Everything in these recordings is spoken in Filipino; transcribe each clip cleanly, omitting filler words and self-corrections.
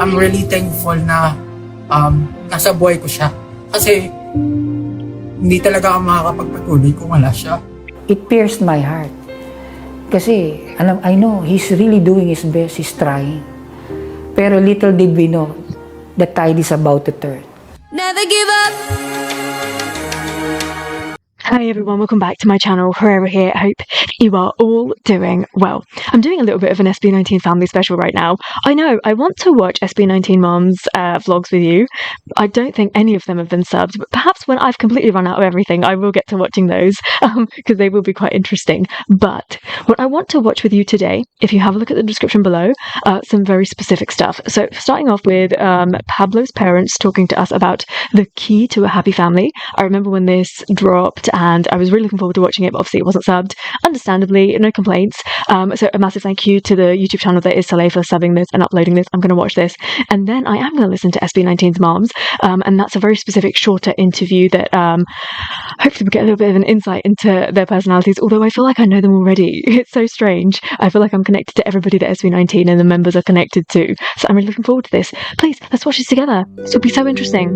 I'm really thankful na nasa buhay ko siya. Kasi hindi talaga ako makakapagpatuloy kung wala siya. It pierced my heart. Kasi I know he's really doing his best, he's trying. Pero little did we know, the tide is about to turn. Never give up. Hi everyone, welcome back to my channel. Herrera here. I hope you are all doing well. I'm doing a little bit of an SB19 family special right now. I know, I want to watch SB19 Moms vlogs with you. I don't think any of them have been subbed, but perhaps when I've completely run out of everything, I will get to watching those because they will be quite interesting. But what I want to watch with you today, if you have a look at the description below, some very specific stuff. So starting off with Pablo's parents talking to us about the key to a happy family. I remember when this dropped and I was really looking forward to watching it, but obviously it wasn't subbed. Understandably, no complaints. So a massive thank you to the YouTube channel that is Soleil for subbing this and uploading this. I'm going to watch this. And then I am going to listen to SB19's Moms. And that's a very specific, shorter interview that hopefully we'll get a little bit of an insight into their personalities, although I feel like I know them already. It's so strange. I feel like I'm connected to everybody that SB19 and the members are connected to. So I'm really looking forward to this. Please, let's watch this together. This will be so interesting.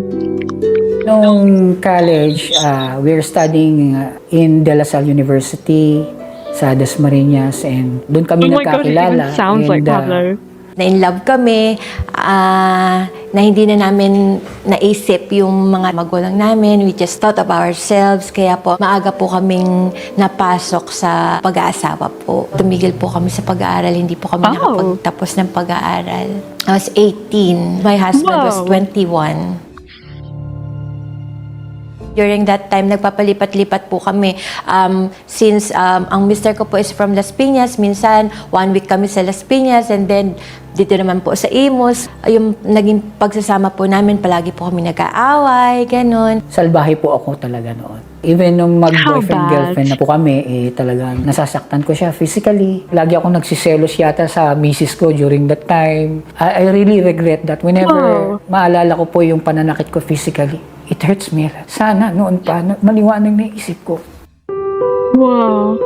Nung college, we're studying in De La Salle University sa Dasmariñas, and doon kami Oh my God, it nagkakilala. even sounds like Pablo. Na-in-love kami, na hindi na namin naisip yung mga magulang namin. We just thought of ourselves. Kaya po, maaga po kaming napasok sa pag-aasawa po. Tumigil po kami sa pag-aaral. Hindi po kami nakapagtapos ng pag-aaral. I was 18. My husband was 21. During that time, nagpapalipat-lipat po kami. Since ang mister ko po is from Las Piñas, minsan 1 week kami sa Las Piñas, and then dito naman po sa Imus. Yung naging pagsasama po namin, palagi po kami nag-aaway, ganun. Salbahe po ako talaga noon. Even nung mag-boyfriend-girlfriend na po kami, talagang nasasaktan ko siya physically. Lagi ako nagsiselos yata sa misis ko during that time. I really regret that. Whenever maalala ko po yung pananakit ko physically, it hurts me. Sana noon pa, maliwanag na isip ko. Wow.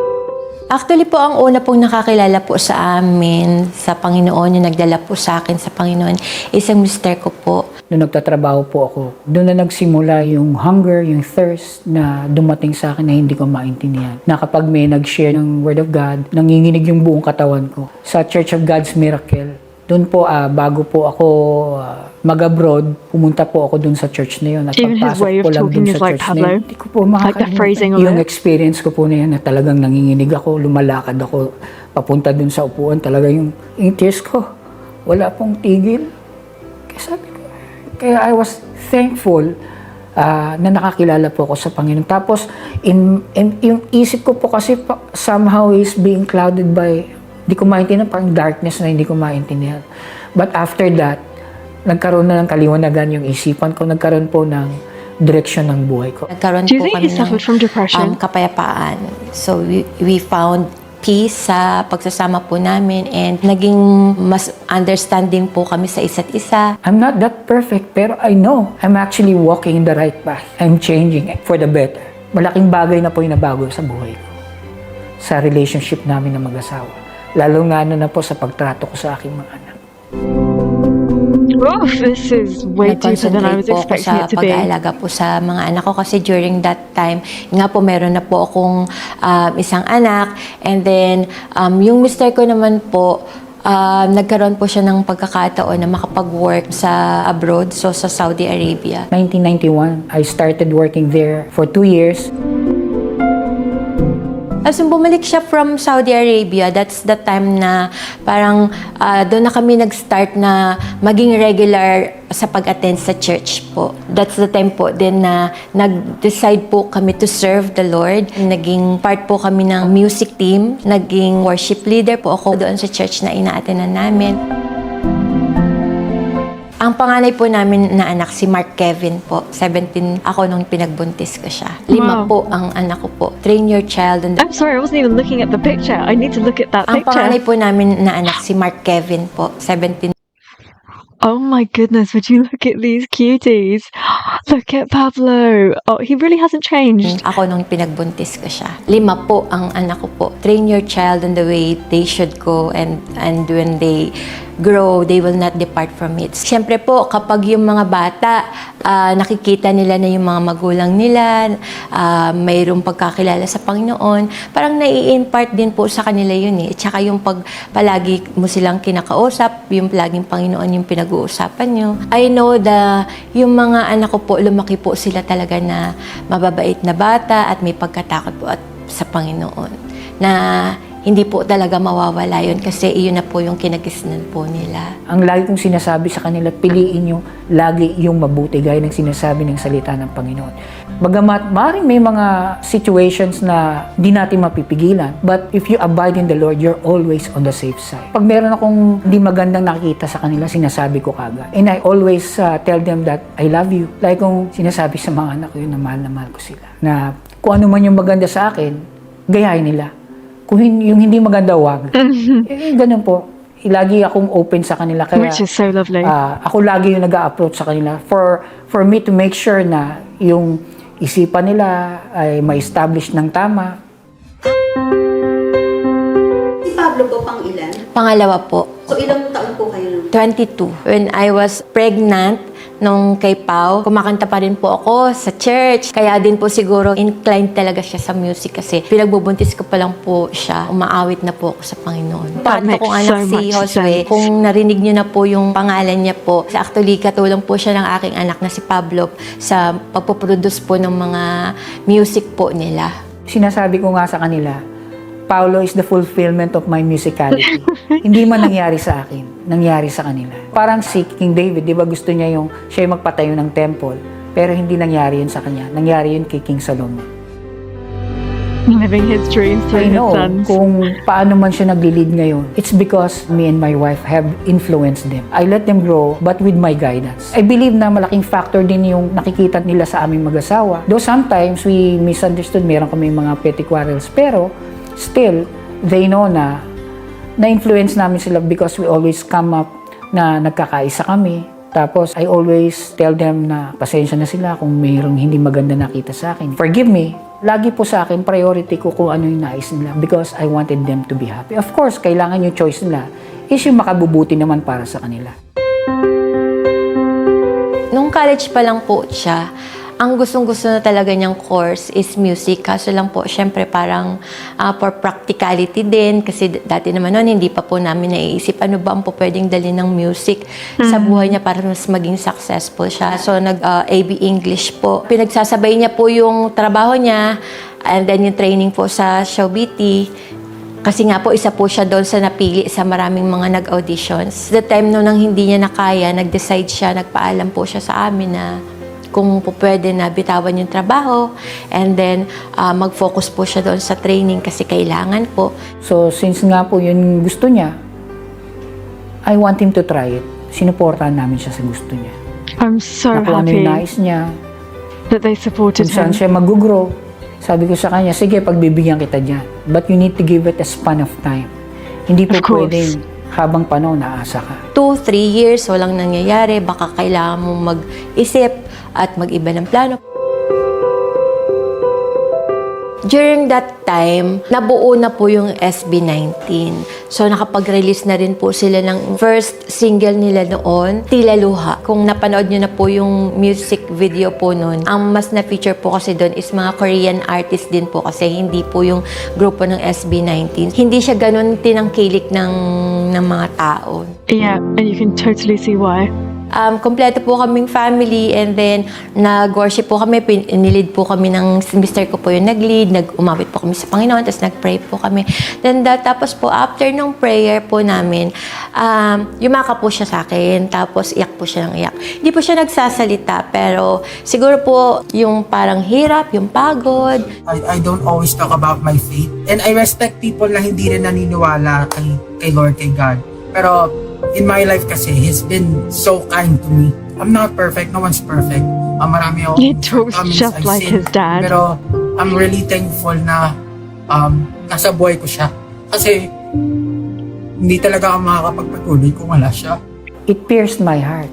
Actually po, ang una pong nakakilala po sa amin, sa Panginoon, yung nagdala po sa akin sa Panginoon, isang mister ko po. Nung nagtatrabaho po ako, doon na nagsimula yung hunger, yung thirst na dumating sa akin na hindi ko maintindihan. Na kapag may nag-share ng Word of God, nanginginig yung buong katawan ko. Sa Church of God's Miracle, doon po, bago po ako mag-abroad, pumunta po ako doon sa church na yun. At Even his way of talking is like Pablo. Hindi ko po makakalimutan. Like the phrasing of Yung it. experience ko po na yan, na talagang nanginginig ako, lumalakad ako, papunta doon sa upuan, talaga yung tears ko, wala pong tigil. Kaya sabi ko, kaya I was thankful na nakakilala po ako sa Panginoon. Tapos, yung isip ko po kasi somehow is being clouded by, hindi ko maintindihan, parang darkness na hindi ko maintindihan. But after that, nagkaroon na ng kaliwanagan yung isipan ko, nagkaroon po ng direksyon ng buhay ko. Nagkaroon Do you po think kami he suffered from depression? kapayapaan. So we found peace sa pagsasama po namin, and naging mas understanding po kami sa isa't isa. I'm not that perfect, pero I know I'm actually walking in the right path. I'm changing for the better. Malaking bagay na po yung nabago sa buhay ko, sa relationship namin ng mag-asawa. Lalo nga na po sa pagtrato ko sa aking mga anak. Oh, this is way deeper than I was expecting it to be. Pag-aalaga po sa mga anak ko, kasi during that time, nga po meron na po akong isang anak, and then yung mister ko naman po, nagkaroon po siya ng pagkakataon na makapag-work sa abroad, so sa Saudi Arabia. 1991, I started working there for 2 years. As bumalik siya from Saudi Arabia, that's the time na parang doon na kami nag-start na maging regular sa pag-attend sa church po. That's the time po din na nag-decide po kami to serve the Lord. Naging part po kami ng music team, naging worship leader po ako doon sa church na ina-attendan namin. Ang panganay po namin na anak, si Mark Kevin po. 17 ako nung pinagbuntis ko siya. 5 po ang anak ko po. Train your child. I'm sorry, I wasn't even looking at the picture. I need to look at that Ang picture. panganay po namin na anak, si Mark Kevin po. 17. Oh my goodness, would you look at these cuties? Look at Pablo. Oh, he really hasn't changed. Ako nung pinagbuntis ko siya. 5 po ang anak ko po. Train your child in the way they should go, and when they grow, they will not depart from it. Siyempre po, kapag yung mga bata, nakikita nila na yung mga magulang nila, mayroong pagkakilala sa Panginoon, parang nai-impart din po sa kanila yun eh. Tsaka yung palagi mo silang kinakausap, yung palaging Panginoon yung pinag-uusapan nyo. I know yung mga anak ko po, lumaki po sila talaga na mababait na bata at may pagkatakot po sa Panginoon. Na hindi po talaga mawawala yun kasi iyon na po yung kinagisnan po nila. Ang lagi kong sinasabi sa kanila, piliin nyo lagi yung mabuti gaya ng sinasabi ng salita ng Panginoon. Bagamat maaaring may mga situations na di natin mapipigilan, but if you abide in the Lord, you're always on the safe side. Pag meron akong di magandang nakikita sa kanila, sinasabi ko kagad. And I always tell them that I love you. Like kung sinasabi sa mga anak ko yun na mahal ko sila. Na kung ano man yung maganda sa akin, gayahin nila. Kung yung hindi maganda, wag. Ganun po. Lagi akong open sa kanila. Kaya, Which is so lovely. ako lagi yung nag-a-approach sa kanila for me to make sure na yung isipan nila ay ma-establish ng tama. Si Pablo po pang ilan? Pangalawa po, So ilang taon po kayo? 22. When I was pregnant, nung kay Pau, kumakanta pa rin po ako sa church. Kaya din po siguro inclined talaga siya sa music kasi pinagbubuntis ko pa lang po siya. Umaawit na po ako sa Panginoon. That Panto kong makes anak so si much Josue, sense. kung narinig niyo na po yung pangalan niya po, actually katulong po siya ng aking anak na si Pablo sa pagpoproduce po ng mga music po nila. Sinasabi ko nga sa kanila, Pablo is the fulfillment of my musicality. Hindi man nangyari sa akin, nangyari sa kanila. Parang si King David, di ba gusto niya yung siya yung magpatayo ng temple, pero hindi nangyari yun sa kanya. Nangyari yun kay King Solomon. Living his dreams through I his know sons. kung paano man siya nag-lead ngayon. It's because me and my wife have influenced them. I let them grow, but with my guidance. I believe na malaking factor din yung nakikita nila sa aming mag-asawa. Though sometimes we misunderstood, meron kami mga petty quarrels, pero still, they know na na-influence namin sila because we always come up na nagkakaisa kami. Tapos, I always tell them na pasensya na sila kung mayroong hindi maganda nakita sa akin. Forgive me. Lagi po sa akin, priority ko kung ano yung nais nila because I wanted them to be happy. Of course, kailangan yung choice nila is yung makabubuti naman para sa kanila. Nung college pa lang po siya, ang gustong-gusto na talaga niyang course is music. Kaso lang po, syempre parang for practicality din. Kasi dati naman noon, hindi pa po namin naiisip ano ba ang po pwedeng dalhin ng music sa buhay niya para mas maging successful siya. So, nag-AB English po. Pinagsasabay niya po yung trabaho niya and then yung training po sa Showbiti. Kasi nga po, isa po siya doon sa napili sa maraming mga nag-auditions. The time nung hindi niya nakaya, nag-decide siya, nagpaalam po siya sa amin na kung po pwede na bitawan yung trabaho and then mag-focus po siya doon sa training kasi kailangan po. So, since nga po yun gusto niya, I want him to try it. Sinuportahan namin siya sa gusto niya. I'm so Kung ano happy yung nais niya, that they supported kung saan him. siya mag-grow. Sabi ko sa kanya, sige, pagbibigyan kita dyan. But you need to give it a span of time. Hindi po Of course. pwedeng habang panahon naasa ka. 2-3 years, walang nangyayari, baka kailangan mong mag-isip at mag-iba ng plano. During that time, nabuo na po yung SB19. So, nakapag-release na rin po sila ng first single nila noon, Tila Luha. Kung napanood nyo na po yung music video po noon, ang mas na-feature po kasi doon is mga Korean artist din po kasi hindi po yung grupo ng SB19. Hindi siya ganun tinangkilik ng mga tao. Yeah, and you can totally see why. Kompleto po kaming family and then nag-worship po kami, inilid po kami ng mister ko po yung nag-lead, umawit po kami sa Panginoon, tapos nag-pray po kami. Then tapos po after nung prayer po namin, yumaka po siya sa akin, tapos iyak po siya ng iyak. Hindi po siya nagsasalita, pero siguro po yung parang hirap, yung pagod. I don't always talk about my faith. And I respect people na hindi rin naniniwala kay Lord, kay God. Pero in my life kasi, He's been so kind to me. I'm not perfect. No one's perfect. Marami akong He talks shortcomings, just I've like sinned. his dad. Pero I'm really thankful na nasa buhay ko siya. Kasi hindi talaga ako makakapagpatuloy kung wala siya. It pierced my heart.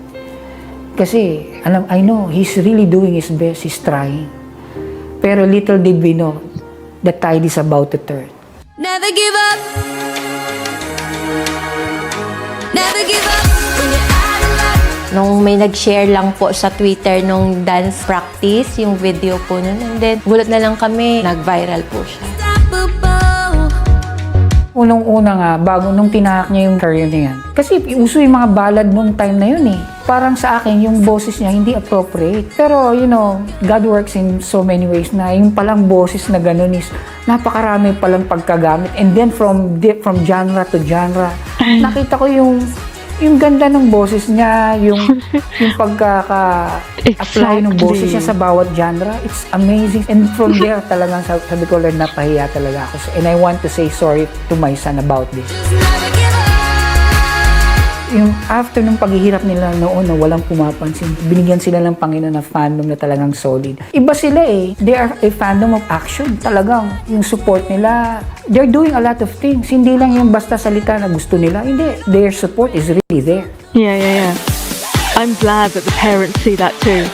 Kasi, I know, he's really doing his best. He's trying. Pero little did we know, the tide is about to turn. Never give up. Nung may nag-share lang po sa Twitter nung dance practice, yung video po nun. And then, gulat na lang kami, nag-viral po siya. Unang-una nga, bago nung tinahak niya yung career niya yan. Kasi uso yung mga ballad nung time na yun eh. Parang sa akin, yung boses niya hindi appropriate. Pero, you know, God works in so many ways na yung palang boses na ganun is napakarami palang pagkagamit. And then from genre to genre, nakita ko yung ganda ng boses niya, yung pagkaka-apply ng boses niya sa bawat genre, it's amazing. And from there, talagang sabi ko lang, napahiya talaga ako. And I want to say sorry to my son about this. Yung after nung paghihirap nila noon na walang pumapansin, binigyan sila ng Panginoon na fandom na talagang solid. Iba sila eh. They are a fandom of action. Talagang yung support nila, they're doing a lot of things. Hindi lang yung basta salita na gusto nila. Hindi. Their support is really there. Yeah. I'm glad that the parents see that too.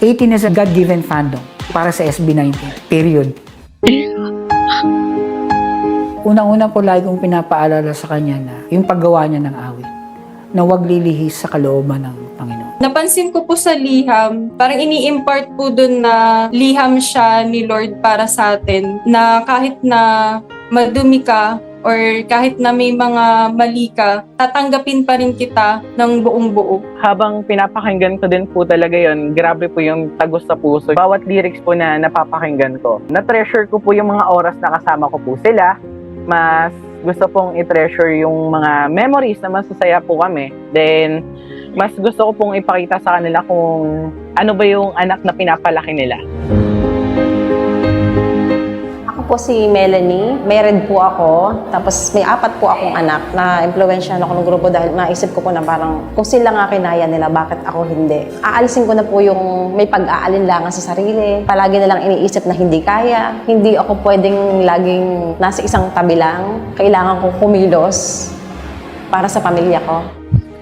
18 is a God-given fandom para sa SB19. Period. Unang-una po lagi kong pinapaalala sa kanya na yung paggawa niya ng awit na huwag lilihis sa kalooban ng Panginoon. Napansin ko po sa liham, parang ini-impart po dun na liham siya ni Lord para sa atin, na kahit na madumi ka or kahit na may mga mali ka, tatanggapin pa rin kita ng buong buo. Habang pinapakinggan ko din po talaga yon, grabe po yung tagos sa puso. Bawat lyrics po na napapakinggan ko, na-treasure ko po yung mga oras na kasama ko po sila. Mas gusto pong i-treasure yung mga memories na masasaya po kami. Then, mas gusto ko pong ipakita sa kanila kung ano ba yung anak na pinapalaki nila. Ako po si Melanie, married po ako, tapos may 4 po akong anak. Na-impluwensyahan ako ng grupo dahil naisip ko po na parang kung sila nga kinaya nila, bakit ako hindi? Aalisin ko na po yung may pag-aalinlangan sa sarili. Palagi na lang iniisip na hindi kaya. Hindi ako pwedeng laging nasa isang tabi lang. Kailangan kong kumilos para sa pamilya ko.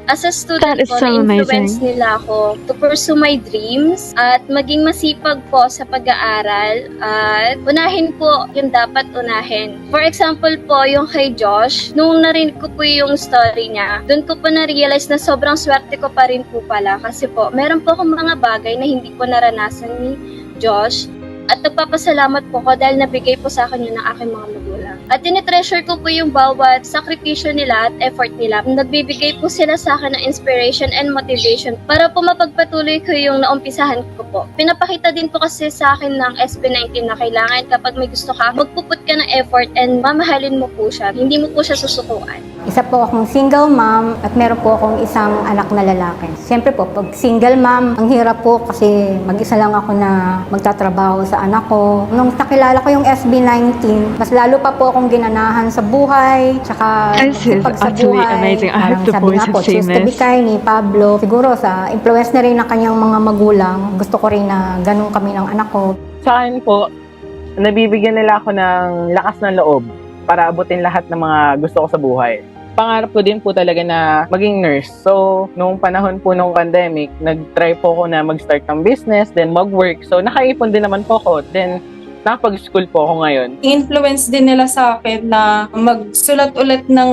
As a student po, na-influence nila ako to pursue my dreams at maging masipag po sa pag-aaral at unahin po yung dapat unahin. For example po, yung kay Josh, nung narinig ko po yung story niya, doon ko po na-realize na sobrang swerte ko pa rin po pala kasi po, meron po akong mga bagay na hindi po naranasan ni Josh at nagpapasalamat po ko dahil nabigay po sa akin yun ng aking mga magulang. At tinitreasure ko po yung bawat sakripisyo nila at effort nila. Nagbibigay po sila sa akin ng inspiration and motivation para po mapagpatuloy ko yung naumpisahan ko po. Pinapakita din po kasi sa akin ng SB19 na kailangan kapag may gusto ka, magpuput ka ng effort and mamahalin mo po siya. Hindi mo po siya susukuan. Isa po akong single mom at meron po akong isang anak na lalaki. Siyempre po, pag single mom, ang hirap po kasi mag-isa lang ako na magtatrabaho sa anak ko. Nung nakilala ko yung SB19, mas lalo pa po akong ginanahan sa buhay, tsaka pag sa buhay. Amazing. I hope the Sabi boys nga po, have seen choose to be this. kind ni Pablo. Siguro sa influence na rin ng kanyang mga magulang, gusto ko rin na ganun kami ng anak ko. Sa akin po, nabibigyan nila ako ng lakas ng loob para abutin lahat ng mga gusto ko sa buhay. Pangarap ko din po talaga na maging nurse. So, nung panahon po nung pandemic, nag-try po ako na mag-start ng business, then mag-work. So, nakaipon din naman po ako. Then, nakapag-school po ako ngayon. Influence din nila sa akin na magsulat ulit ng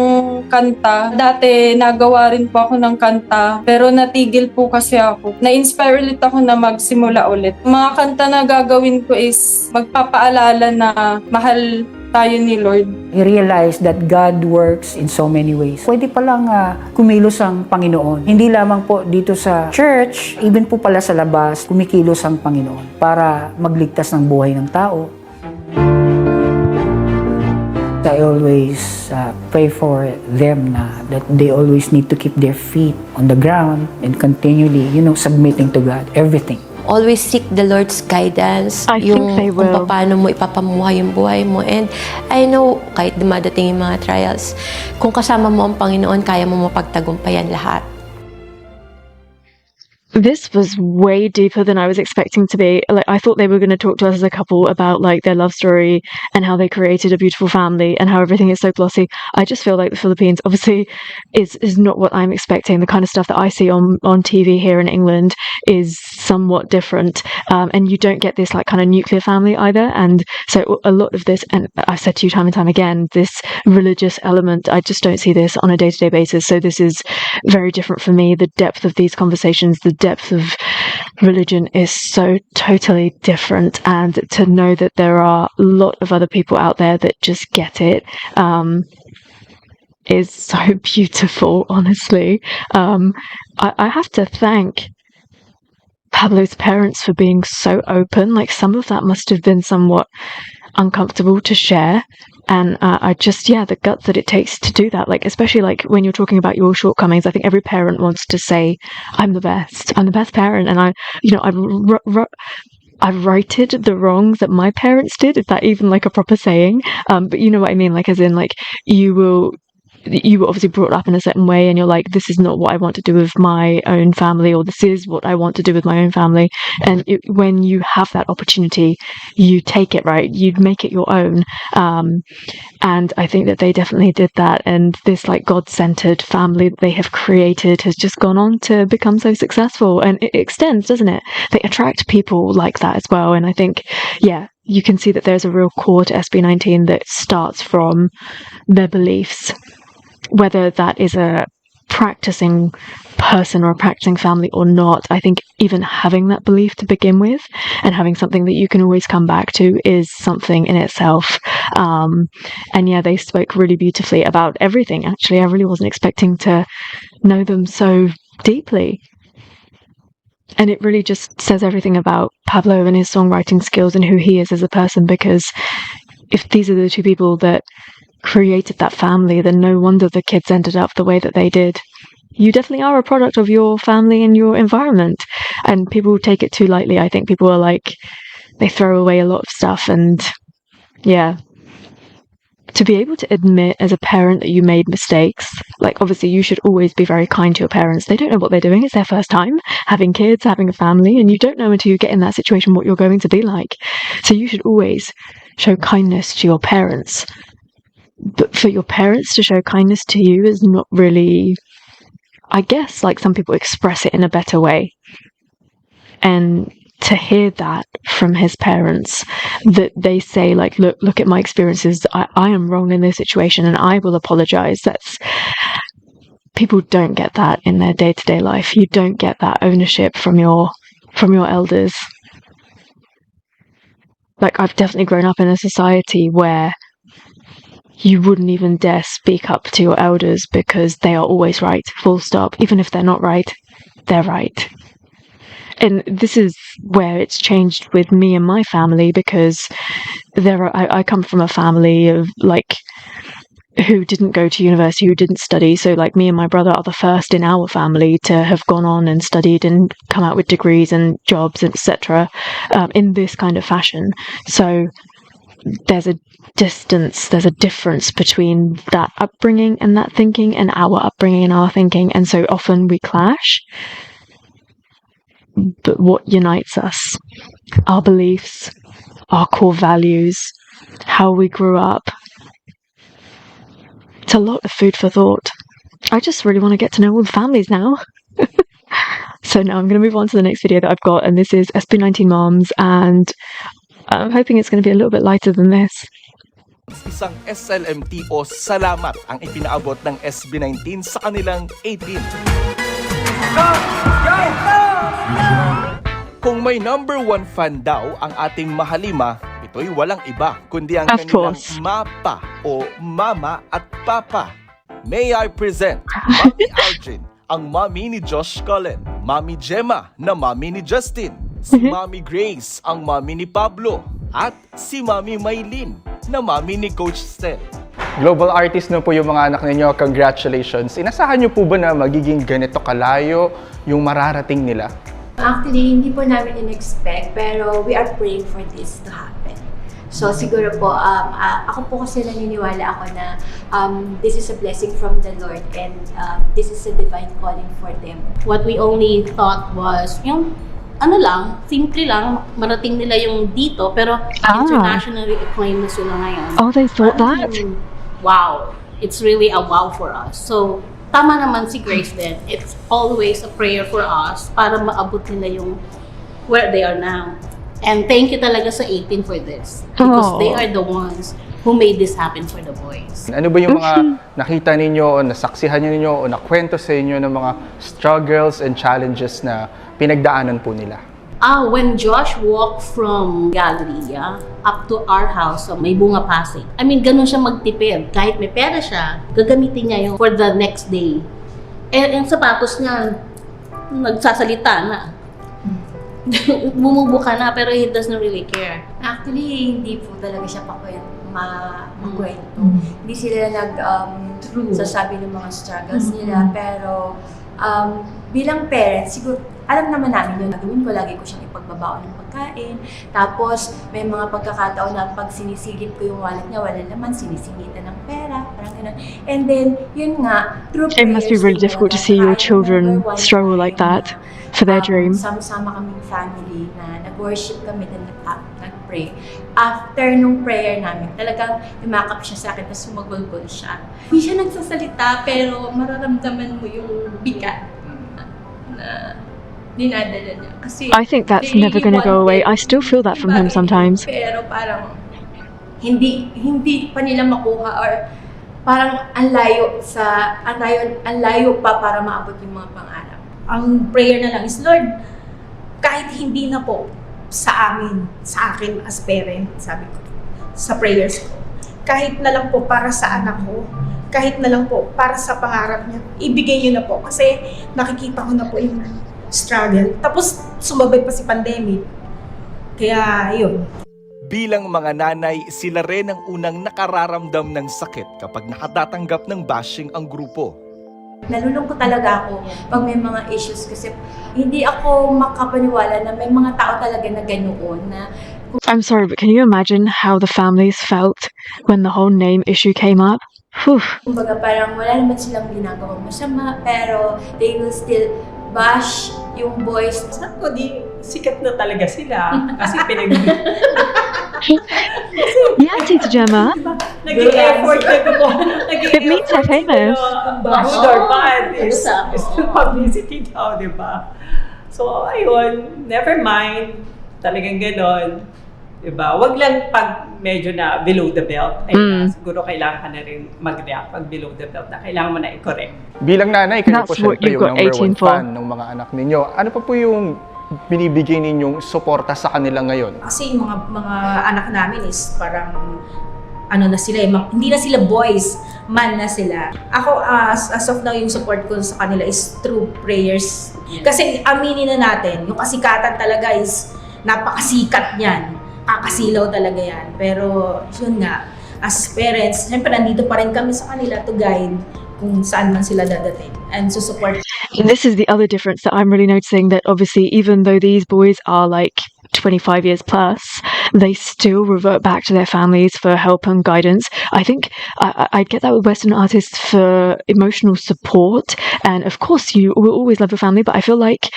kanta. Dati, nagawa rin po ako ng kanta, pero natigil po kasi ako. Na-inspire ulit ako na magsimula ulit. Mga kanta na gagawin ko is magpapaalala na mahal tayo ni Lord. I realize that God works in so many ways. Pwede palang kumilos ang Panginoon. Hindi lamang po dito sa church, even po pala sa labas, kumikilos ang Panginoon para magligtas ng buhay ng tao. I always pray for them that they always need to keep their feet on the ground and continually, submitting to God, everything. Always seek the Lord's guidance. I think they will. Kung paano mo ipapamuhay yung buhay mo. And I know, kahit dumadating yung mga trials, kung kasama mo ang Panginoon, kaya mo mapagtagumpayan lahat. This was way deeper than I was expecting to be. Like, I thought they were going to talk to us as a couple about like their love story and how they created a beautiful family and how everything is so glossy. I just feel like the Philippines obviously is not what I'm expecting. The kind of stuff that I see on TV here in England is somewhat different, and you don't get this like kind of nuclear family either. And so a lot of this, and I've said to you time and time again, this religious element, I just don't see this on a day-to-day basis. So this is very different for me. The depth of these conversations, the depth of religion is so totally different, and to know that there are a lot of other people out there that just get it is so beautiful, honestly. I have to thank Pablo's parents for being so open. Like, some of that must have been somewhat uncomfortable to share. And I just, the guts that it takes to do that, like, especially like when you're talking about your shortcomings, I think every parent wants to say, I'm the best parent. And I've righted the wrongs that my parents did, if that even like a proper saying. But you know what I mean? Like, as in, like, you were obviously brought up in a certain way, and you're like, this is not what I want to do with my own family, or this is what I want to do with my own family. And when you have that opportunity, you take it, right? You make it your own. And I think that they definitely did that. And this like God-centered family that they have created has just gone on to become so successful. And it extends, doesn't it? They attract people like that as well. And I think, you can see that there's a real core to SB19 that starts from their beliefs, whether that is a practicing person or a practicing family or not. I think even having that belief to begin with and having something that you can always come back to is something in itself. And they spoke really beautifully about everything. Actually, I really wasn't expecting to know them so deeply. And it really just says everything about Pablo and his songwriting skills and who he is as a person, because if these are the two people that created that family, then no wonder the kids ended up the way that they did. You definitely are a product of your family and your environment, and people take it too lightly. I think people are like, they throw away a lot of stuff. And to be able to admit as a parent that you made mistakes, like, obviously you should always be very kind to your parents. They don't know what they're doing. It's their first time having kids, having a family, and you don't know until you get in that situation what you're going to be like. So you should always show kindness to your parents. But for your parents to show kindness to you is not really, I guess, like, some people express it in a better way. And to hear that from his parents, that they say, like, look at my experiences, I am wrong in this situation and I will apologize. People don't get that in their day-to-day life. You don't get that ownership from your elders. Like, I've definitely grown up in a society where you wouldn't even dare speak up to your elders because they are always right, full stop. Even if they're not right, they're right. And this is where it's changed with me and my family, because I come from a family of, like, who didn't go to university, who didn't study. So, like, me and my brother are the first in our family to have gone on and studied and come out with degrees and jobs, etc., in this kind of fashion. So there's a distance, there's a difference between that upbringing and that thinking and our upbringing and our thinking. And so often we clash. But what unites us? Our beliefs, our core values, how we grew up. It's a lot of food for thought. I just really want to get to know all the families now. So now I'm going to move on to the next video that I've got, and this is SB19 Moms, and I'm hoping it's going to be a little bit lighter than this. Isang SLMTO salamat ang ipinaabot ng SB19 sa kanilang 18. Kung may number 1 fan daw ang ating mahalima, ito'y walang iba kundi ang kanilang mapa o mama at papa. May I present Mami Algin, ang mami ni JOSHCULLEN, Mami Gemma na mami ni Justin, si Mami Grace, ang mami ni Pablo, at si Mami Maylin na mami ni Coach Stel. Global artist na po yung mga anak ninyo. Congratulations. Inasahan nyo po ba na magiging ganito kalayo yung mararating nila? Actually, hindi po namin in-expect, pero we are praying for this to happen. So siguro po, ako po kasi naniniwala ako na this is a blessing from the Lord and this is a divine calling for them. What we only thought was, yung ano lang, simple lang, marating nila yung dito, pero internationally acclaimed na sila ngayon. Oh, they thought that? Wow. It's really a wow for us. So, tama naman si Grace din. It's always a prayer for us para maabot nila yung where they are now. And thank you talaga sa 18 for this. Because they are the ones who made this happen for the boys. Ano ba yung mga nakita ninyo o nasaksihan ninyo o nakwento sa inyo ng mga struggles and challenges na pinagdaanan po nila? When Josh walked from Galleria up to our house, so may bunga Pasig. I mean, ganun siya magtipid. Kahit may pera siya, gagamitin niya yung for the next day. And yung sapatos niya, nagsasalita na. Bumubuka na, pero he doesn't really care. Actually, hindi po talaga siya magkwento. Hindi sila sasabi ng mga struggles nila, pero bilang parents, siguro, alam naman namin yun. Gagawin ko, lagi ko siyang ipagbabaon ng pagkain. Tapos, may mga pagkakataon na pag sinisilip ko yung wallet niya, wala naman, sinisingitan ng pera, parang gano'n. And then, yun nga, through It must be really difficult to see your children struggle like that for their dream. Sama-sama kaming family na nag-worship kami na nag-pray. After nung prayer namin, talagang yumakap siya sa akin, tapos sumagulgol siya. Hindi siya nagsasalita, pero mararamdaman mo yung bigat na dinadala niya. Kasi I think that's never going to go away. I still feel that from him sometimes. Pero parang hindi pa nila makuha or parang ang layo pa para maabot yung mga pangarap. Ang prayer na lang is, Lord, kahit hindi na po sa akin as parent, sabi ko, sa prayers ko, kahit na lang po para sa anak ko, kahit na lang po para sa pangarap niya, ibigay niyo na po. Kasi nakikita ko na po yung struggle. Tapos sumabay pa si pandemic. Kaya yun. Bilang mga nanay, sila rin ang unang nakararamdam ng sakit kapag nakatatanggap ng bashing ang grupo. Nalulungkot talaga ako pag may mga issues kasi hindi ako makapaniwala na may mga tao talaga na ganoon na. I'm sorry, but can you imagine how the families felt when the whole name issue came up? Whew. Kumbaga parang wala naman silang ginagawang masama pero they will still bash yung boys. Sabi ko, di sikat na talaga sila kasi Yeah, Tita Gemma. Nag-i-effort ko. It means they're famous. Bash or bad is publicity daw, di ba? So, ayun, never mind. Talagang ganon. Diba? Wag lang pag medyo na below the belt. Ay, siguro kailangan ka na rin mag-react pag below the belt na kailangan mo na i-correct. Bilang nanay, kayo po syempre yung number 1 for. fan ng mga anak ninyo. Ano pa po yung binibigay ninyong suporta sa kanila ngayon? Kasi yung mga anak namin is parang ano na sila, hindi na sila boys, man na sila. Ako, as of now, yung support ko sa kanila is through prayers. Kasi aminin na natin, yung kasikatan talaga is napakasikat niyan. Kakasilaw talaga yan. Pero yun nga, as parents, siyempre nandito pa rin kami sa kanila to guide kung saan man sila dadating and to support. This is the other difference that I'm really noticing, that obviously even though these boys are like 25 years plus, they still revert back to their families for help and guidance. I think I'd get that with Western artists for emotional support, and of course you will always love your family, but I feel like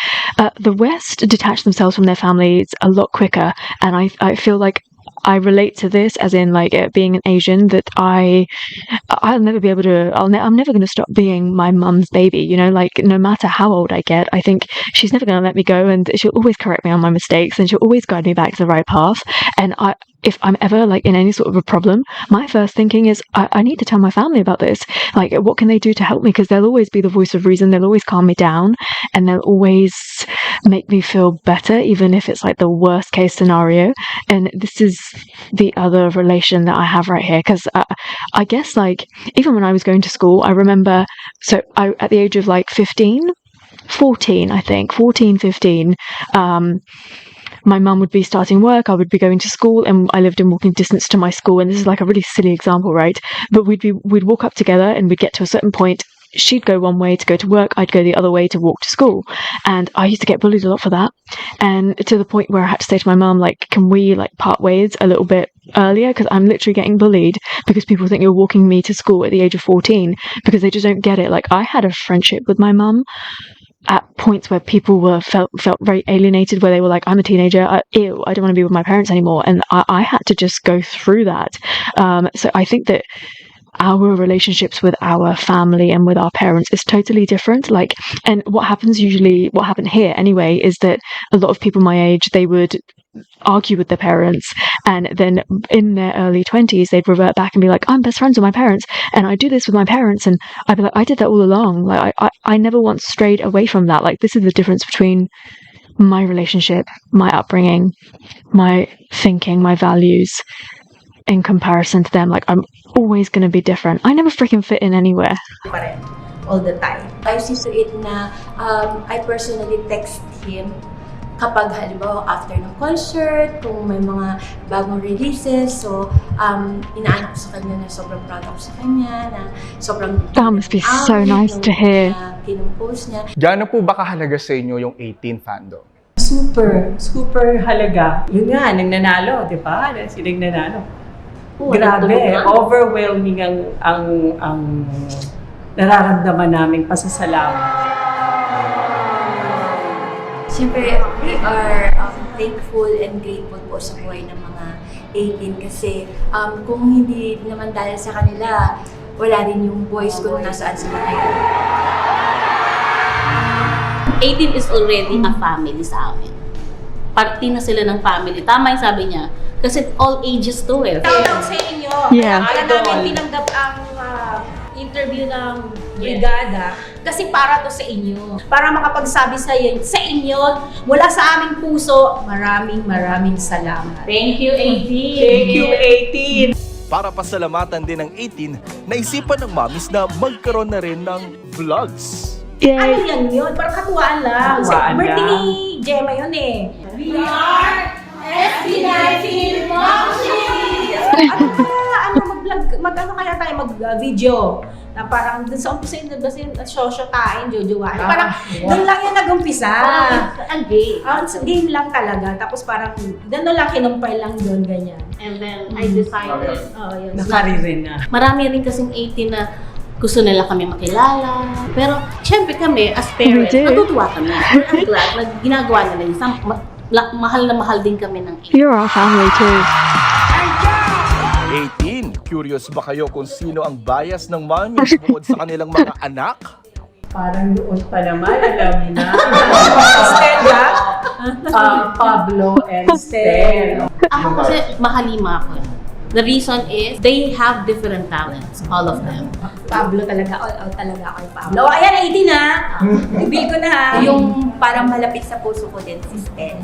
the West detach themselves from their families a lot quicker, and I feel like I relate to this as in like being an Asian, that I'll never be able to, I'm never going to stop being my mum's baby, you know, like no matter how old I get, I think she's never going to let me go, and she'll always correct me on my mistakes, and she'll always guide me back to the right path. And if I'm ever like in any sort of a problem, my first thinking is I need to tell my family about this. Like, what can they do to help me? Because they'll always be the voice of reason. They'll always calm me down, and they'll always make me feel better, even if it's like the worst case scenario. And this is the other relation that I have right here, because I guess like even when I was going to school, I remember, so I at the age of like 15, I think 14, 15, my mum would be starting work, I would be going to school, and I lived in walking distance to my school. And this is like a really silly example, right? But we'd walk up together, and we'd get to a certain point, she'd go one way to go to work, I'd go the other way to walk to school. And I used to get bullied a lot for that. And to the point where I had to say to my mum, like, can we like part ways a little bit earlier? Because I'm literally getting bullied because people think you're walking me to school at the age of 14 because they just don't get it. Like, I had a friendship with my mum at points where people felt very alienated, where they were like, I'm a teenager, I don't want to be with my parents anymore. And I had to just go through that. So I think that our relationships with our family and with our parents is totally different. Like, and what happened here anyway, is that a lot of people my age, they would argue with their parents, and then in their early 20s they'd revert back and be like, I'm best friends with my parents and I do this with my parents, and I'd be like, I did that all along. Like, I never once strayed away from that. Like, this is the difference between my relationship, my upbringing, my thinking, my values, in comparison to them. Like, I'm always going to be different. I never freaking fit in anywhere. All the time. I see to it na I personally text him kapag halimbawa after ng concert, kung may mga bagong releases. So, inaanak ko sa kanya na sobrang proud ako sa kanya, na sobrang That must be so nice to hear. Kinumpose niya. Gaano po ba kahalaga sa inyo yung 18 fandom? Super halaga. Yun nga, nagnanalo, di ba? Sila nanalo. Grabe, overwhelming ang nararamdaman naming pasasalamat. Siyempre, we are thankful and grateful po sa buhay ng mga 18 kasi kung hindi naman dahil sa kanila, wala rin yung boys kung nasaan sila ngayon. 18 is already a family sa amin. Party na sila ng family. Tama yung sabi niya. Kasi all ages to eh. Shoutout sa inyo. Yeah. Kaya namin tinanggap ang interview ng Brigada kasi para to sa inyo. Para makapagsabi sa inyo, mula sa aming puso, maraming salamat. Thank you, 18. Thank you, 18. Para pasalamatan din ng 18, naisipan ng mommies na magkaroon na rin ng vlogs. Ano yan yun? Parang katuwaan lang. Katuwaan Birthday lang. ni Gemma yun eh. We are SB19 Momshie! Mag-ano kaya tayo, mag-video. Na parang dun sa umpisa yun, shoshotain, jojowain. Parang dun lang yun nag-umpisa. Ang game. Game lang talaga. Tapos parang, dun lang, kinumpay lang dun, ganyan. And then, I decided. Yun. Nakaririn na. Marami rin kasing 18 na gusto nila kami makilala. Pero, syempre kami, as parents, natutuwa kami. I'm glad na ginagawa nila yun. Mahal na mahal din kami ng 18. You're our family too. 18, curious ba kayo kung sino ang bias ng mommies bukod sa kanilang mga anak? Parang doon pa naman, alam niyo na. Stella, Pablo and Stella. Ako kasi mahalima ako. The reason is, they have different talents, all of them. Pablo talaga, all out talaga ako yung Pablo. Ayan, 18 na! Ibil ko na ha! Yung parang malapit sa puso ko din, si Stel.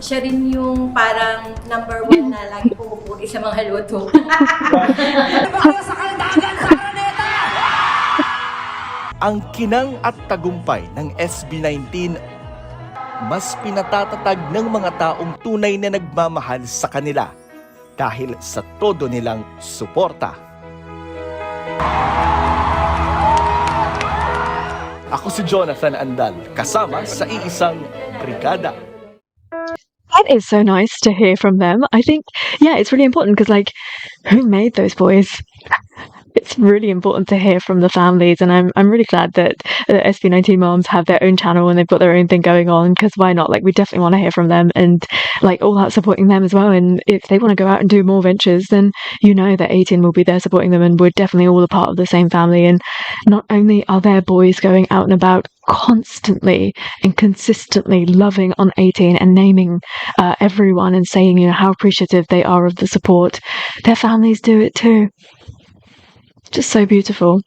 Siya rin yung parang number 1 na lagi pumupugi sa mga luto. Ang kinang at tagumpay ng SB19 mas pinatatatag ng mga taong tunay na nagmamahal sa kanila dahil sa todo nilang suporta. Ako si Jonathan Andal, kasama sa iisang Brigada. That is so nice to hear from them. I think, yeah, it's really important because, like, who made those boys? It's really important to hear from the families, and I'm really glad that SB19 Moms have their own channel and they've got their own thing going on, because why not? Like, we definitely want to hear from them and, like, all out supporting them as well. And if they want to go out and do more ventures, then you know that 18 will be there supporting them, and we're definitely all a part of the same family. And not only are their boys going out and about constantly and consistently loving on 18 and naming everyone and saying, you know, how appreciative they are of the support, their families do it too. Just so beautiful.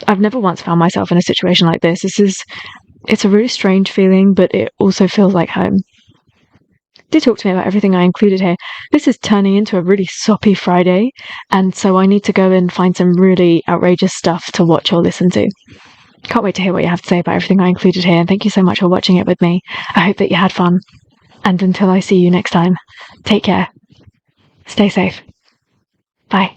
I've never once found myself in a situation like this. It's a really strange feeling, but it also feels like home. Do talk to me about everything I included here. This is turning into a really soppy Friday, and so I need to go and find some really outrageous stuff to watch or listen to. Can't wait to hear what you have to say about everything I included here, and thank you so much for watching it with me. I hope that you had fun. And until I see you next time, take care. Stay safe. Bye.